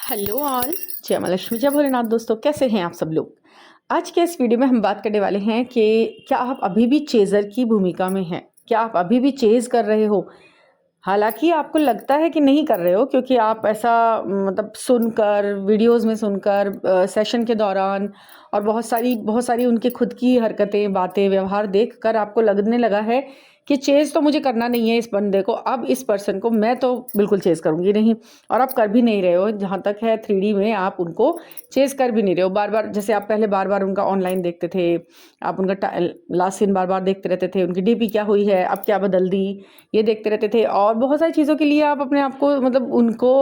Hello all, जय मां लक्ष्मी, जय भोलेनाथ। दोस्तों, कैसे हैं आप सब लोग। आज के इस वीडियो में हम बात करने वाले हैं कि क्या आप अभी भी चेज़र की भूमिका में हैं। क्या आप अभी भी चेज़ कर रहे हो, हालांकि आपको लगता है कि नहीं कर रहे हो, क्योंकि आप ऐसा मतलब सुनकर, वीडियोस में सुनकर, सेशन के दौरान और बहुत सारी उनके खुद की हरकतें, बातें, व्यवहार देखकर आपको लगने लगा है कि चेज़ तो मुझे करना नहीं है इस बंदे को, अब इस पर्सन को मैं तो बिल्कुल चेज़ करूँगी नहीं। और आप कर भी नहीं रहे हो, जहाँ तक है 3D में आप उनको चेज़ कर भी नहीं रहे हो। बार बार, जैसे आप पहले बार बार उनका ऑनलाइन देखते थे, आप उनका लास्ट सीन बार बार देखते रहते थे, उनकी डीपी क्या हुई है, अब क्या बदल दी, ये देखते रहते थे। और बहुत सारी चीज़ों के लिए आप अपने आप को, मतलब उनको,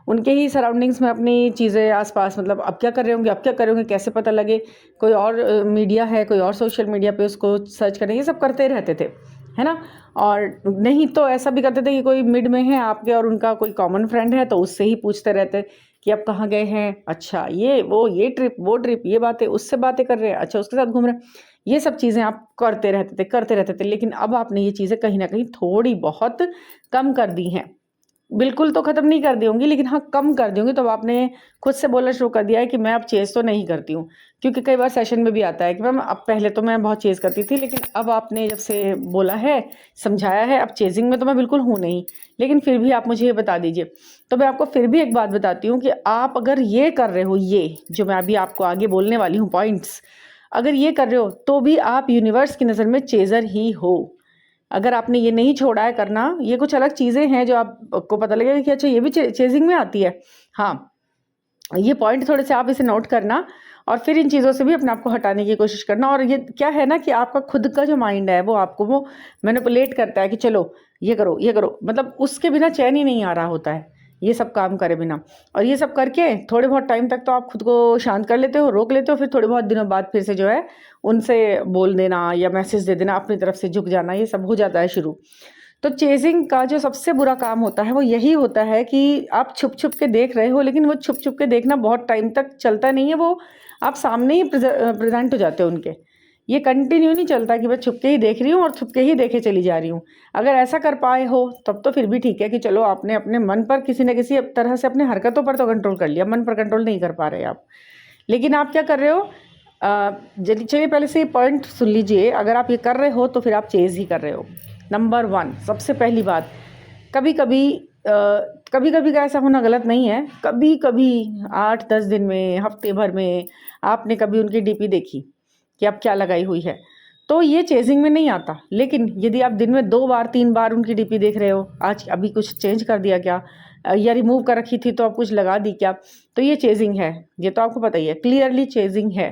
उनके ही सराउंडिंग्स में अपनी चीज़ें आसपास, मतलब अब क्या कर रहे होंगे, अब क्या कर रहे होंगे, कैसे पता लगे, कोई और मीडिया है, कोई और सोशल मीडिया पे उसको सर्च करें, ये सब करते रहते थे, है ना। और नहीं तो ऐसा भी करते थे कि कोई मिड में है आपके और उनका कोई कॉमन फ्रेंड है, तो उससे ही पूछते रहते कि अब कहाँ गए हैं, अच्छा ये वो, ये ट्रिप वो ट्रिप, ये बातें, उससे बातें कर रहे हैं, अच्छा उसके साथ घूम रहे हैं। ये सब चीज़ें आप करते रहते थे। लेकिन अब आपने ये चीज़ें कहीं ना कहीं थोड़ी बहुत कम कर दी हैं। बिल्कुल तो ख़त्म नहीं कर दी होंगी, लेकिन हाँ, कम कर दी होंगी। तो अब आपने खुद से बोलना शुरू कर दिया है कि मैं अब चेज़ तो नहीं करती हूँ। क्योंकि कई बार सेशन में भी आता है कि मैम, अब पहले तो मैं बहुत चेज़ करती थी, लेकिन अब आपने जब से बोला है, समझाया है, अब चेज़िंग में तो मैं बिल्कुल हूँ नहीं। लेकिन फिर भी आप मुझे ये बता दीजिए। तो मैं आपको फिर भी एक बात बताती हूँ कि आप अगर ये कर रहे हो, ये जो मैं अभी आपको आगे बोलने वाली हूँ पॉइंट्स, अगर ये कर रहे हो तो भी आप यूनिवर्स की नज़र में चेज़र ही हो। अगर आपने ये नहीं छोड़ा है करना, ये कुछ अलग चीज़ें हैं जो आपको पता लगेगा कि अच्छा ये भी चेजिंग में आती है। हाँ, ये पॉइंट थोड़े से आप इसे नोट करना और फिर इन चीज़ों से भी अपने आप को हटाने की कोशिश करना। और ये क्या है ना कि आपका खुद का जो माइंड है वो आपको वो मैनिपुलेट करता है कि चलो ये करो, ये करो, मतलब उसके बिना चैन ही नहीं आ रहा होता है, ये सब काम करे बिना। और ये सब करके थोड़े बहुत टाइम तक तो आप खुद को शांत कर लेते हो, रोक लेते हो, फिर थोड़े बहुत दिनों बाद फिर से जो है उनसे बोल देना या मैसेज दे देना, अपनी तरफ से झुक जाना, ये सब हो जाता है शुरू। तो चेजिंग का जो सबसे बुरा काम होता है वो यही होता है कि आप छुप छुप के देख रहे हो, लेकिन वो छुप छुप के देखना बहुत टाइम तक चलता नहीं है। वो आप सामने ही प्रेजेंट हो जाते हो उनके। ये कंटिन्यू नहीं चलता कि मैं छुप के ही देख रही हूँ और छुप के ही देखे चली जा रही हूँ। अगर ऐसा कर पाए हो तब तो फिर भी ठीक है कि चलो आपने अपने मन पर किसी न किसी तरह से, अपने हरकतों पर तो कंट्रोल कर लिया, मन पर कंट्रोल नहीं कर पा रहे आप। लेकिन आप क्या कर रहे हो, चलिए पहले से ये पॉइंट सुन लीजिए। अगर आप ये कर रहे हो तो फिर आप चेज़ ही कर रहे हो। नंबर 1, सबसे पहली बात, कभी कभी कभी कभी का ऐसा होना गलत नहीं है। कभी कभी 8-10 दिन में, हफ्ते भर में आपने कभी उनकी डीपी देखी कि अब क्या लगाई हुई है, तो ये चेजिंग में नहीं आता। लेकिन यदि आप दिन में 2 बार 3 बार उनकी डीपी देख रहे हो, आज अभी कुछ चेंज कर दिया क्या, या रिमूव कर रखी थी तो अब कुछ लगा दी क्या, तो ये चेजिंग है। ये तो आपको पता ही है, क्लियरली चेजिंग है।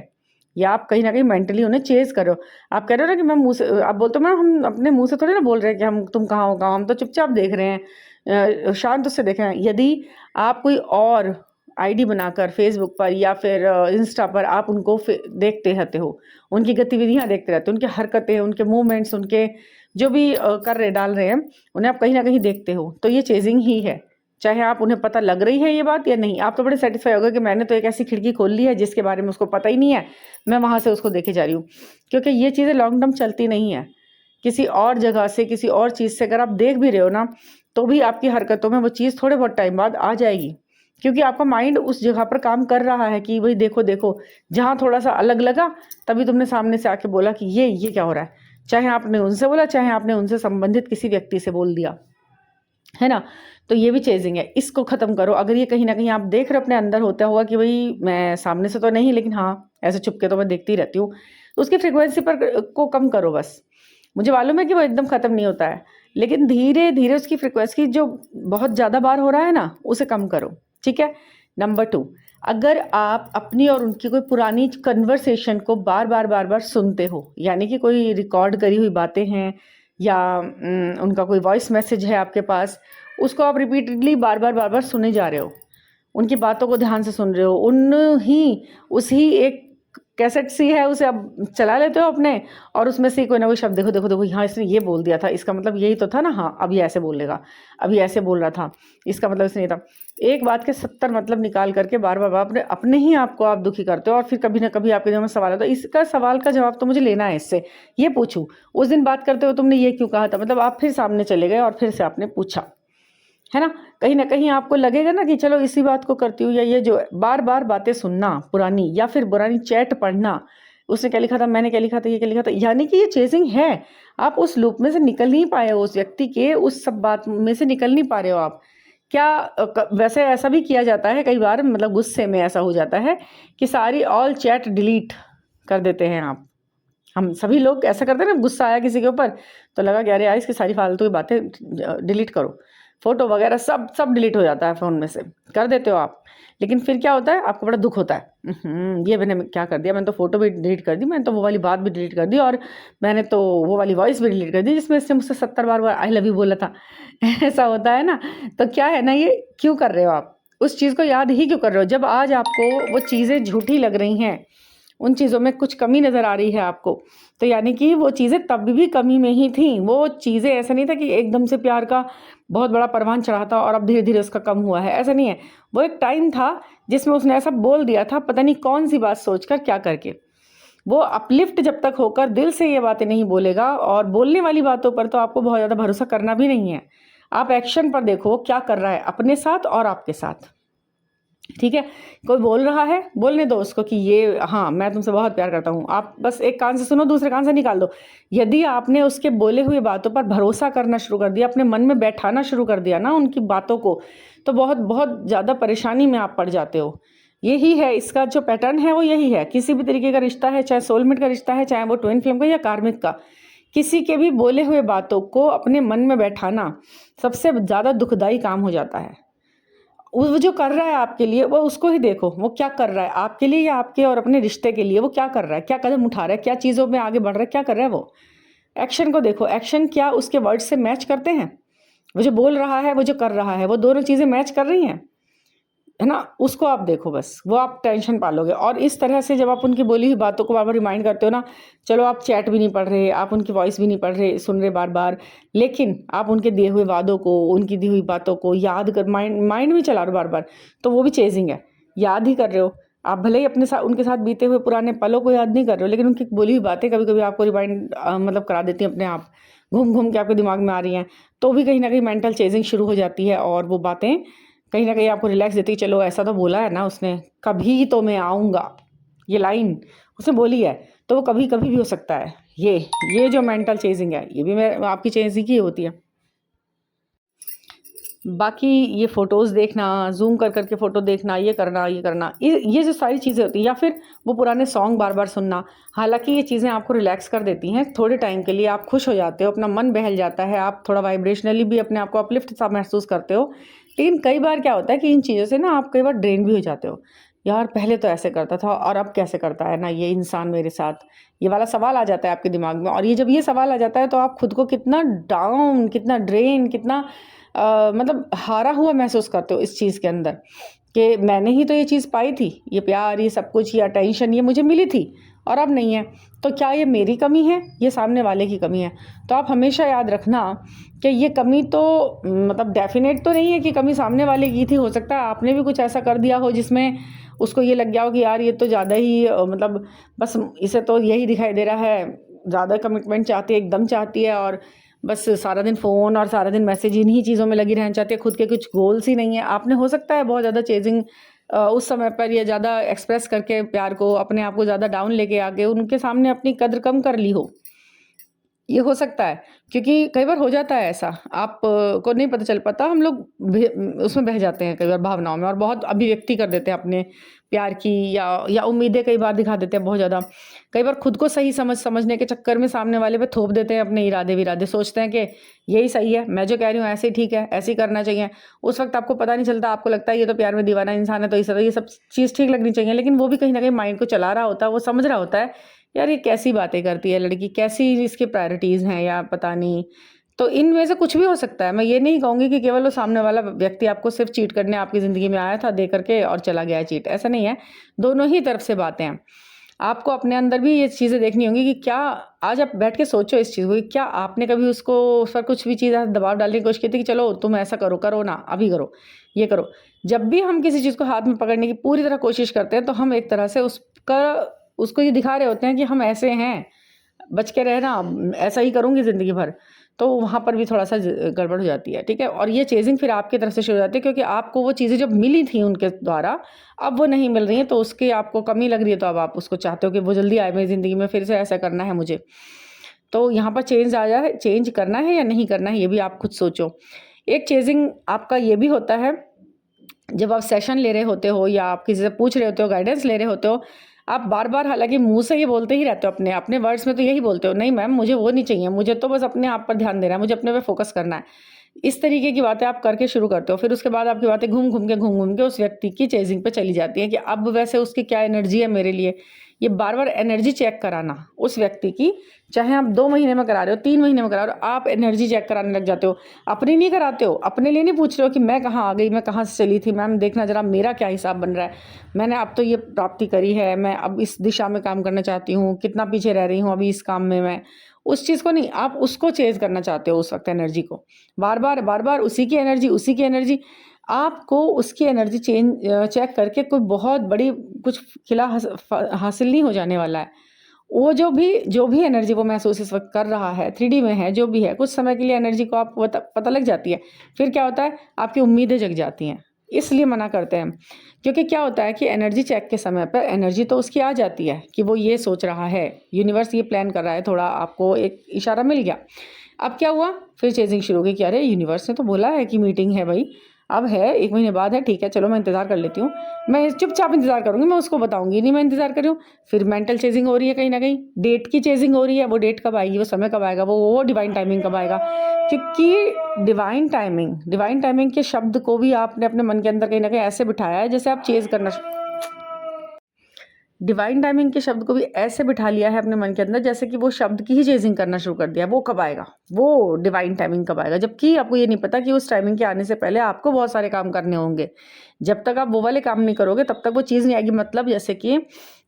या आप कहीं ना कहीं मेंटली उन्हें चेज करो। आप कह रहे हो ना कि मैं मुंह से, आप बोलते हो मैम हम अपने मुंह से थोड़ी ना बोल रहे हैं कि हम, तुम कहाँ हो, कहाँ, हम तो चुपचाप देख रहे हैं, शांत उससे देख रहे हैं। यदि आप कोई और आईडी बनाकर फेसबुक पर या फिर इंस्टा पर आप उनको देखते रहते हो, उनकी गतिविधियां देखते रहते हो, उनकी हरकतें, उनके मूवमेंट्स, उनके जो भी कर रहे डाल रहे हैं, उन्हें आप कहीं ना कहीं देखते हो, तो ये चेजिंग ही है। चाहे आप उन्हें पता लग रही है ये बात या नहीं। आप तो बड़े सेटिस्फाई होगा कि मैंने तो एक ऐसी खिड़की खोल ली है जिसके बारे में उसको पता ही नहीं है, मैं वहाँ से उसको देखे जा रही हूँ। क्योंकि ये चीज़ें लॉन्ग टर्म चलती नहीं है। किसी और जगह से, किसी और चीज़ से अगर आप देख भी रहे हो ना, तो भी आपकी हरकतों में वो चीज़ थोड़े बहुत टाइम बाद आ जाएगी। क्योंकि आपका माइंड उस जगह पर काम कर रहा है कि भाई देखो देखो, जहाँ थोड़ा सा अलग लगा तभी तुमने सामने से आके बोला कि ये क्या हो रहा है। चाहे आपने उनसे बोला, चाहे आपने उनसे संबंधित किसी व्यक्ति से बोल दिया, है ना। तो ये भी चेजिंग है, इसको ख़त्म करो। अगर ये कहीं ना कहीं आप देख रहे हो अपने अंदर होता हुआ कि भाई मैं सामने से तो नहीं, लेकिन हाँ ऐसे चुपके तो मैं देखती रहती हूँ, तो उसकी फ्रिक्वेंसी पर को कम करो बस। मुझे मालूम है कि वो एकदम ख़त्म नहीं होता है, लेकिन धीरे धीरे उसकी फ्रिक्वेंसी जो बहुत ज़्यादा बार हो रहा है ना, उसे कम करो, ठीक है। नंबर 2, अगर आप अपनी और उनकी कोई पुरानी कन्वर्सेशन को बार बार सुनते हो, यानी कि कोई रिकॉर्ड करी हुई बातें हैं या उनका कोई वॉइस मैसेज है आपके पास, उसको आप रिपीटेडली बार बार सुने जा रहे हो, उनकी बातों को ध्यान से सुन रहे हो, उस ही एक कैसेट सी है, उसे आप चला लेते हो अपने, और उसमें से कोई ना कोई शब्द, देखो देखो देखो, हाँ इसने ये बोल दिया था, इसका मतलब यही तो था ना, हाँ अभी ऐसे बोलेगा, अभी ऐसे बोल रहा था, इसका मतलब इसने ये था। एक बात के 70 मतलब निकाल करके बार बार अपने अपने ही आपको आप दुखी करते हो। और फिर कभी ना कभी आपके दिमाग में सवाल आता है, इसका सवाल का जवाब तो मुझे लेना है इससे, ये पूछूं, उस दिन बात करते हो तुमने ये क्यों कहा था, मतलब आप फिर सामने चले गए और फिर से आपने पूछा। है ना? कहीं न कहीं आपको लगेगा ना कि चलो इसी बात को करती हूँ, या ये जो बार-बार बातें सुनना पुरानी, या फिर पुरानी चैट पढ़ना, उसने क्या लिखा था, मैंने क्या लिखा था, ये क्या लिखा था, यानी कि ये चेज़िंग है। आप उस लूप में से निकल नहीं पाए हो, उस व्यक्ति के उस सब बात में से निकल नहीं पा रहे हो आप। क्या वैसे ऐसा भी किया जाता है कई बार, मतलब गुस्से में ऐसा हो जाता है कि सारी ऑल चैट डिलीट कर देते हैं आप। हम सभी लोग ऐसा करते हैं ना, गुस्सा आया किसी के ऊपर तो लगा कि अरे यार इसकी सारी फालतू की बातें डिलीट करो, फोटो वगैरह सब सब डिलीट हो जाता है फ़ोन में से, कर देते हो आप। लेकिन फिर क्या होता है, आपको बड़ा दुख होता है, ये मैंने क्या कर दिया, मैंने तो फ़ोटो भी डिलीट कर दी, मैंने तो वो वाली बात भी डिलीट कर दी, और मैंने तो वो वाली वॉइस भी डिलीट कर दी जिसमें इसने मुझसे 70 बार आई लव यू बोला था। ऐसा होता है ना। तो क्या है ना, ये क्यों कर रहे हो आप, उस चीज़ को याद ही क्यों कर रहे हो, जब आज आपको वो चीज़ें झूठी लग रही हैं, उन चीज़ों में कुछ कमी नज़र आ रही है आपको, तो यानी कि वो चीज़ें तब भी कमी में ही थी। वो चीज़ें ऐसा नहीं था कि एकदम से प्यार का बहुत बड़ा परवान चढ़ा था और अब धीरे-धीरे उसका कम हुआ है, ऐसा नहीं है। वो एक टाइम था जिसमें उसने ऐसा बोल दिया था, पता नहीं कौन-सी बात सोचकर, क्या करके। वो अपलिफ्ट जब तक होकर दिल से ये बातें नहीं बोलेगा, और बोलने वाली बातों पर तो आपको बहुत ज़्यादा भरोसा करना भी नहीं है। आप एक्शन पर देखो, वो क्या कर रहा है अपने साथ और आपके साथ। ठीक है, कोई बोल रहा है, बोलने दो उसको कि ये हाँ, मैं तुमसे बहुत प्यार करता हूँ। आप बस एक कान से सुनो, दूसरे कान से निकाल दो। यदि आपने उसके बोले हुए बातों पर भरोसा करना शुरू कर दिया, अपने मन में बैठाना शुरू कर दिया ना उनकी बातों को, तो बहुत बहुत ज़्यादा परेशानी में आप पड़ जाते हो। यही है इसका जो पैटर्न है, वो यही है। किसी भी तरीके का रिश्ता है, चाहे सोलमेट का रिश्ता है, चाहे वो ट्विन फ्लेम का या कार्मिक का, किसी के भी बोले हुए बातों को अपने मन में बैठाना सबसे ज़्यादा दुखदाई काम हो जाता है। वो जो कर रहा है आपके लिए, वो उसको ही देखो, वो क्या कर रहा है आपके लिए, या आपके और अपने रिश्ते के लिए वो क्या कर रहा है, क्या कदम उठा रहा है, क्या चीज़ों में आगे बढ़ रहा है, क्या कर रहा है वो। एक्शन को देखो, एक्शन क्या उसके वर्ड से मैच करते हैं, वो जो बोल रहा है, वो जो कर रहा है, वो दोनों चीज़ें मैच कर रही हैं, है ना? उसको आप देखो बस, वो आप टेंशन पालोगे। और इस तरह से जब आप उनकी बोली हुई बातों को बार-बार रिमाइंड करते हो ना, चलो आप चैट भी नहीं पढ़ रहे, आप उनकी वॉइस भी नहीं पढ़ रहे, सुन रहे बार-बार, लेकिन आप उनके दिए हुए वादों को, उनकी दी हुई बातों को याद कर माइंड माइंड में चला रहे हो बार-बार, तो वो भी चेज़िंग है, याद ही कर रहे हो। आप भले ही अपने साथ उनके साथ बीते हुए पुराने पलों को याद नहीं कर रहे हो, लेकिन उनकी बोली हुई बातें कभी-कभी आपको रिमाइंड मतलब करा देती हैं अपने आप, घूम-घूम के आपके दिमाग में आ रही हैं, तो भी कहीं न कहीं मेंटल चेज़िंग शुरू हो जाती है, और वो बातें कहीं न कहीं आपको रिलैक्स देती है। चलो ऐसा तो बोला है ना उसने, कभी तो मैं आऊँगा, ये लाइन उसने बोली है, तो वो कभी-कभी भी हो सकता है। ये जो मेंटल चेज़िंग है, ये भी मैं आपकी चेज़िंग ही होती है। बाकी ये फ़ोटोज़ देखना, ज़ूम कर के फ़ोटो देखना, ये करना, ये जो सारी चीज़ें होती हैं, या फिर वो पुराने सॉन्ग बार-बार सुनना। हालाँकि ये चीज़ें आपको रिलैक्स कर देती हैं, थोड़े टाइम के लिए आप खुश हो जाते हो, अपना मन बहल जाता है, आप थोड़ा वाइब्रेशनली भी अपने आप को अपलिफ्ट सा महसूस करते हो। लेकिन कई बार क्या होता है कि इन चीज़ों से ना आप कई बार ड्रेन भी हो जाते हो। यार पहले तो ऐसे करता था और अब कैसे करता है ना ये इंसान मेरे साथ? ये वाला सवाल आ जाता है आपके दिमाग में, और ये जब ये सवाल आ जाता है तो आप खुद को कितना डाउन, कितना ड्रेन, कितना मतलब हारा हुआ महसूस करते हो इस चीज़ के अंदर, कि मैंने ही तो ये चीज़ पाई थी, ये प्यार, ये सब कुछ, ये अटेंशन, ये मुझे मिली थी और अब नहीं है। तो क्या ये मेरी कमी है, ये सामने वाले की कमी है? तो आप हमेशा याद रखना कि ये कमी तो मतलब डेफ़िनेट तो नहीं है कि कमी सामने वाले की थी। हो सकता है आपने भी कुछ ऐसा कर दिया हो जिसमें उसको ये लग गया हो कि यार ये तो ज़्यादा ही मतलब बस इसे तो यही दिखाई दे रहा है, ज़्यादा कमिटमेंट चाहती है, एकदम चाहती है, और बस सारा दिन फ़ोन और सारा दिन मैसेज इन्हीं चीज़ों में लगी रहना चाहती है, खुद के कुछ गोल्स ही नहीं है। आपने हो सकता है बहुत ज़्यादा चेज़िंग उस समय पर, या ज़्यादा एक्सप्रेस करके प्यार को, अपने आप को ज़्यादा डाउन लेके आके उनके सामने अपनी कद्र कम कर ली हो। ये हो सकता है, क्योंकि कई बार हो जाता है ऐसा, आप को नहीं पता चल पाता, हम लोग उसमें बह जाते हैं कई बार भावनाओं में, और बहुत अभिव्यक्ति कर देते हैं अपने प्यार की, या उम्मीदें कई बार दिखा देते हैं बहुत ज़्यादा। कई बार खुद को सही समझने के चक्कर में सामने वाले पे थोप देते हैं अपने इरादे-विरादे, सोचते हैं कि यही सही है, मैं जो कह रही हूँ ऐसे ही ठीक है, ऐसे ही करना चाहिए। उस वक़्त आपको पता नहीं चलता, आपको लगता है ये तो प्यार में दीवाना इंसान है, तो इस तरह ये सब चीज़ ठीक लगनी चाहिए, लेकिन वो भी कहीं न कहीं माइंड को चला रहा होता है, वो समझ रहा होता है यार ये कैसी बातें करती है लड़की, कैसी इसकी प्रायोरिटीज़ हैं, या पता नहीं। तो इनमें से कुछ भी हो सकता है। मैं ये नहीं कहूँगी कि केवल वो सामने वाला व्यक्ति आपको सिर्फ़ चीट करने आपकी ज़िंदगी में आया था, दे करके और चला गया है चीट, ऐसा नहीं है। दोनों ही तरफ से बातें हैं। आपको अपने अंदर भी ये चीज़ें देखनी होंगी कि क्या, आज आप बैठ के सोचो इस चीज़ को, कि क्या आपने कभी उसको, उस पर कुछ भी चीज़ दबाव डालने की कोशिश की थी कि चलो तुम ऐसा करो, करो ना, अभी करो, ये करो। जब भी हम किसी चीज़ को हाथ में पकड़ने की पूरी तरह कोशिश करते हैं, तो हम एक तरह से उसको ये दिखा रहे होते हैं कि हम ऐसे हैं, बच के रहना, ऐसा ही करूँगी ज़िंदगी भर। तो वहाँ पर भी थोड़ा सा गड़बड़ हो जाती है, ठीक है। और ये चेजिंग फिर आपकी तरफ से शुरू हो जाती है, क्योंकि आपको वो चीज़ें जब मिली थी उनके द्वारा, अब वो नहीं मिल रही हैं, तो उसकी आपको कमी लग रही है, तो अब आप उसको चाहते हो कि वो जल्दी आए मेरी ज़िंदगी में, फिर से ऐसा करना है मुझे। तो यहाँ पर चेंज आ जाए, चेंज करना है या नहीं करना है, ये भी आप खुद सोचो। एक चेजिंग आपका ये भी होता है, जब आप सेशन ले रहे होते हो या आप किसी से पूछ रहे होते हो, गाइडेंस ले रहे होते हो, आप बार-बार हालाँकि मुँह से ये बोलते ही रहते हो, अपने अपने वर्ड्स में तो यही बोलते हो, नहीं मैम मुझे वो नहीं चाहिए, मुझे तो बस अपने आप पर ध्यान देना है, मुझे अपने पे फ़ोकस करना है। इस तरीके की बातें आप करके शुरू करते हो, फिर उसके बाद आपकी बातें घूम-घूम के उस व्यक्ति की चेज़िंग पे चली जाती हैं कि अब वैसे उसकी क्या एनर्जी है मेरे लिए। ये बार-बार एनर्जी चेक कराना उस व्यक्ति की, चाहे आप 2 महीने में करा रहे हो, 3 महीने में करा रहे हो, आप एनर्जी चेक कराने लग जाते हो। अपनी नहीं कराते हो, अपने लिए नहीं पूछ रहे हो कि मैं कहाँ आ गई, मैं कहाँ से चली थी, मैम देखना ज़रा मेरा क्या हिसाब बन रहा है। मैंने अब तो ये प्राप्ति करी है, मैं अब इस दिशा में काम करना चाहती हूँ, कितना पीछे रह रही हूँ अभी इस काम में मैं। उस चीज़ को नहीं, आप उसको चेज़ करना चाहते हो उस वक़्त एनर्जी को। बार-बार उसी की एनर्जी, उसी की एनर्जी। आपको उसकी एनर्जी चेक करके कोई बहुत बड़ी कुछ खिला हासिल नहीं हो जाने वाला है। वो जो भी एनर्जी वो महसूस इस वक़्त कर रहा है, 3D में है, जो भी है, कुछ समय के लिए एनर्जी को आपको पता लग जाती है। फिर क्या होता है, आपकी उम्मीदें जग जाती हैं। इसलिए मना करते हैं, क्योंकि क्या होता है कि एनर्जी चेक के समय पर एनर्जी तो उसकी आ जाती है कि वो ये सोच रहा है, यूनिवर्स ये प्लान कर रहा है, थोड़ा आपको एक इशारा मिल गया। अब क्या हुआ, फिर चेज़िंग शुरू हो गई कि अरे यूनिवर्स ने तो बोला है कि मीटिंग है भई, अब है 1 महीने बाद है, ठीक है चलो मैं इंतज़ार कर लेती हूँ। मैं चुपचाप इंतज़ार करूँगी, मैं उसको बताऊँगी नहीं मैं इंतज़ार कर रही हूँ। फिर मेंटल चेज़िंग हो रही है कहीं न कहीं, डेट की चेज़िंग हो रही है, वो डेट कब आएगी, वो समय कब आएगा, वो डिवाइन टाइमिंग कब आएगा। क्योंकि डिवाइन टाइमिंग के शब्द को भी आपने अपने मन के अंदर कहीं न कहीं ऐसे बिठाया है जैसे आप चेज़ करना डिवाइन टाइमिंग के शब्द को भी ऐसे बिठा लिया है अपने मन के अंदर जैसे कि वो शब्द की ही चेजिंग करना शुरू कर दिया। वो कब आएगा, वो डिवाइन टाइमिंग कब आएगा, जबकि आपको ये नहीं पता कि उस टाइमिंग के आने से पहले आपको बहुत सारे काम करने होंगे। जब तक आप वो वाले काम नहीं करोगे तब तक वो चीज़ नहीं आएगी। मतलब जैसे कि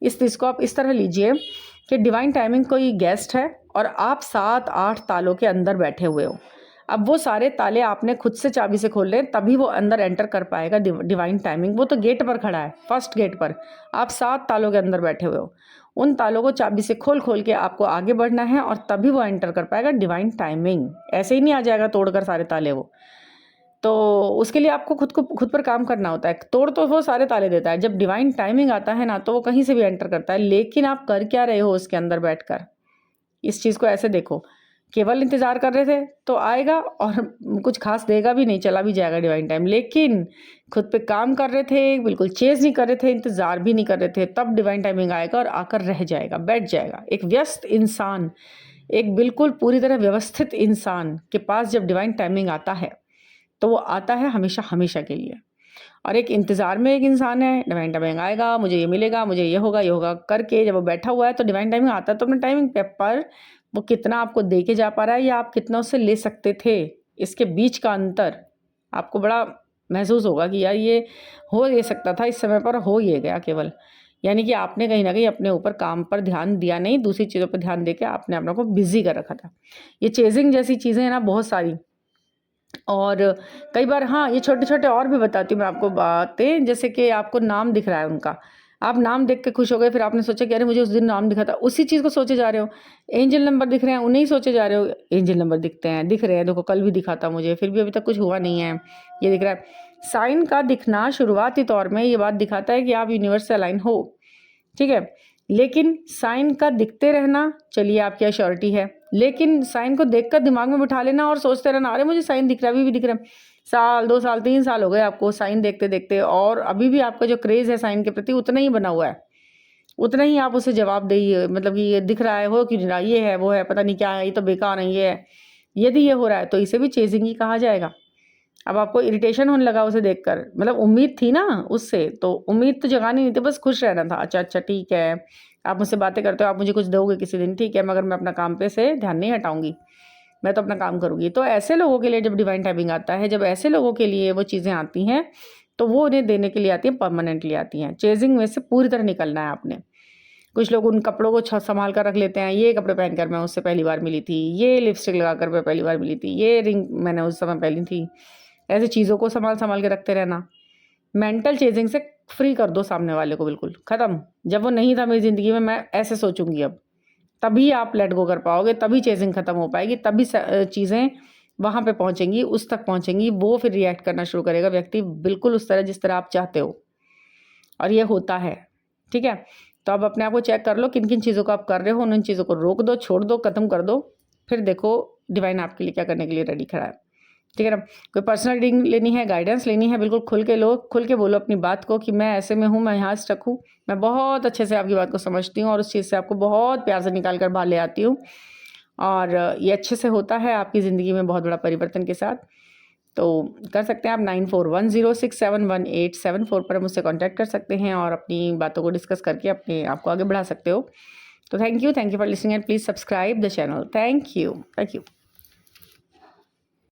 इस चीज़ को आप इस तरह लीजिए कि डिवाइन टाइमिंग कोई गेस्ट है और आप 7-8 तालों के अंदर बैठे हुए हो। अब वो सारे ताले आपने खुद से चाबी से खोल ले तभी वो अंदर एंटर कर पाएगा डिवाइन टाइमिंग। वो तो गेट पर खड़ा है, फर्स्ट गेट पर। आप 7 तालों के अंदर बैठे हुए हो। उन तालों को चाबी से खोल के आपको आगे बढ़ना है और तभी वो एंटर कर पाएगा डिवाइन टाइमिंग। ऐसे ही नहीं आ जाएगा तोड़कर सारे ताले वो। तो उसके लिए आपको खुद पर काम करना होता है। तोड़ तो वो सारे ताले देता है, जब डिवाइन टाइमिंग आता है ना तो वो कहीं से भी एंटर करता है। लेकिन आप कर क्या रहे हो उसके अंदर बैठकर? इस चीज़ को ऐसे देखो, केवल इंतज़ार कर रहे थे तो आएगा और कुछ ख़ास देगा भी नहीं, चला भी जाएगा डिवाइन टाइम। लेकिन खुद पे काम कर रहे थे, बिल्कुल चेज़ नहीं कर रहे थे, इंतज़ार भी नहीं कर रहे थे, तब डिवाइन टाइमिंग आएगा और आकर रह जाएगा, बैठ जाएगा। एक व्यस्त इंसान, एक बिल्कुल पूरी तरह व्यवस्थित इंसान के पास जब डिवाइन टाइमिंग आता है, तो वो आता है हमेशा के लिए। और एक इंतज़ार में एक इंसान है, डिवाइन टाइमिंग आएगा, मुझे ये मिलेगा, मुझे ये होगा करके जब वो बैठा हुआ है तो डिवाइन टाइमिंग आता है तो अपने टाइमिंग पे, पर वो कितना आपको दे के जा पा रहा है या आप कितना उससे ले सकते थे, इसके बीच का अंतर आपको बड़ा महसूस होगा कि यार ये हो ये सकता था इस समय पर, हो ये गया केवल। यानी कि आपने कहीं न कहीं अपने ऊपर काम पर ध्यान दिया नहीं, दूसरी चीज़ों पर ध्यान देके आपने अपने को बिज़ी कर रखा था। ये चेज़िंग जैसी चीज़ें हैं ना बहुत सारी। और कई बार हाँ, ये छोटे-छोटे और भी बताती हूँ मैं आपको बातें, जैसे कि आपको नाम दिख रहा है उनका। आप नाम देख के खुश हो गए, फिर आपने सोचा कि अरे मुझे उस दिन नाम दिखा था, उसी चीज़ को सोचे जा रहे हो। एंजेल नंबर दिख रहे हैं, उन्हें ही सोचे जा रहे हो। एंजेल नंबर दिख रहे हैं, देखो कल भी दिखा था मुझे, फिर भी अभी तक कुछ हुआ नहीं है, ये दिख रहा है। साइन का दिखना शुरुआती तौर में ये बात दिखाता है कि आप यूनिवर्स से अलाइन हो, ठीक है? लेकिन साइन का दिखते रहना, चलिए आपकी एश्योरिटी है। लेकिन साइन को देखकर दिमाग में बिठा लेना और सोचते रहना, अरे मुझे साइन दिख रहा है, अभी भी दिख रहा है। साल, 2 साल, 3 साल हो गए आपको साइन देखते-देखते और अभी भी आपका जो क्रेज़ है साइन के प्रति उतना ही बना हुआ है। उतना ही आप उसे जवाब देइए, मतलब कि ये दिख रहा है, हो क्यों नहीं रहा, ये है, वो है, पता नहीं क्या है, ये तो बेकार है, ये है। यदि ये हो रहा है तो इसे भी चेज़िंग ही कहा जाएगा। अब आपको इरिटेशन होने लगा उसे देखकर, मतलब उम्मीद थी ना उससे, तो उम्मीद तो जगानी नहीं थी, बस खुश रहना था। अच्छा ठीक है, आप मुझसे बातें करते हो, आप मुझे कुछ दोगे किसी दिन, ठीक है, मगर मैं अपना काम पे से ध्यान नहीं हटाऊँगी, मैं तो अपना काम करूँगी। तो ऐसे लोगों के लिए जब डिवाइन टाइमिंग आता है, जब ऐसे लोगों के लिए वो चीज़ें आती हैं, तो वो उन्हें देने के लिए आती हैं, परमानेंटली आती हैं। चेज़िंग में से पूरी तरह निकलना है आपने। कुछ लोग उन कपड़ों को सँभाल कर रख लेते हैं, ये कपड़े पहनकर मैं उससे पहली बार मिली थी, ये लिपस्टिक लगाकर मैं पहली बार मिली थी, ये रिंग मैंने उस समय पहनी थी। ऐसी चीज़ों को सँभाल-सँभाल के रखते रहना। मेंटल चेज़िंग से फ्री कर दो सामने वाले को बिल्कुल, ख़त्म। जब वो नहीं था मेरी ज़िंदगी में, मैं ऐसे सोचूँगी अब। तभी आप लेट गो कर पाओगे, तभी चेजिंग ख़त्म हो पाएगी, तभी चीज़ें वहाँ पे पहुँचेंगी, उस तक पहुँचेंगी। वो फिर रिएक्ट करना शुरू करेगा व्यक्ति बिल्कुल उस तरह जिस तरह आप चाहते हो, और ये होता है। ठीक है, तो अब अपने आप को चेक कर लो किन किन चीज़ों को आप कर रहे हो, उन चीज़ों को रोक दो, छोड़ दो, ख़त्म कर दो, फिर देखो डिवाइन आपके लिए क्या करने के लिए रेडी खड़ा है। ठीक है ना। कोई पर्सनल रीडिंग लेनी है, गाइडेंस लेनी है, बिल्कुल खुल के लो, खुल के बोलो अपनी बात को कि मैं ऐसे में हूँ, मैं यहाँ स्टक हूँ, मैं बहुत अच्छे से आपकी बात को समझती हूँ और उस चीज़ से आपको बहुत प्यार से निकाल कर बाहर ले आती हूँ, और ये अच्छे से होता है आपकी ज़िंदगी में बहुत बड़ा परिवर्तन के साथ। तो कर सकते हैं आप 9410671874 पर मुझसे कांटेक्ट कर सकते हैं और अपनी बातों को डिस्कस करके अपने आप को आगे बढ़ा सकते हो। तो thank you for listening and please subscribe the channel. Thank you.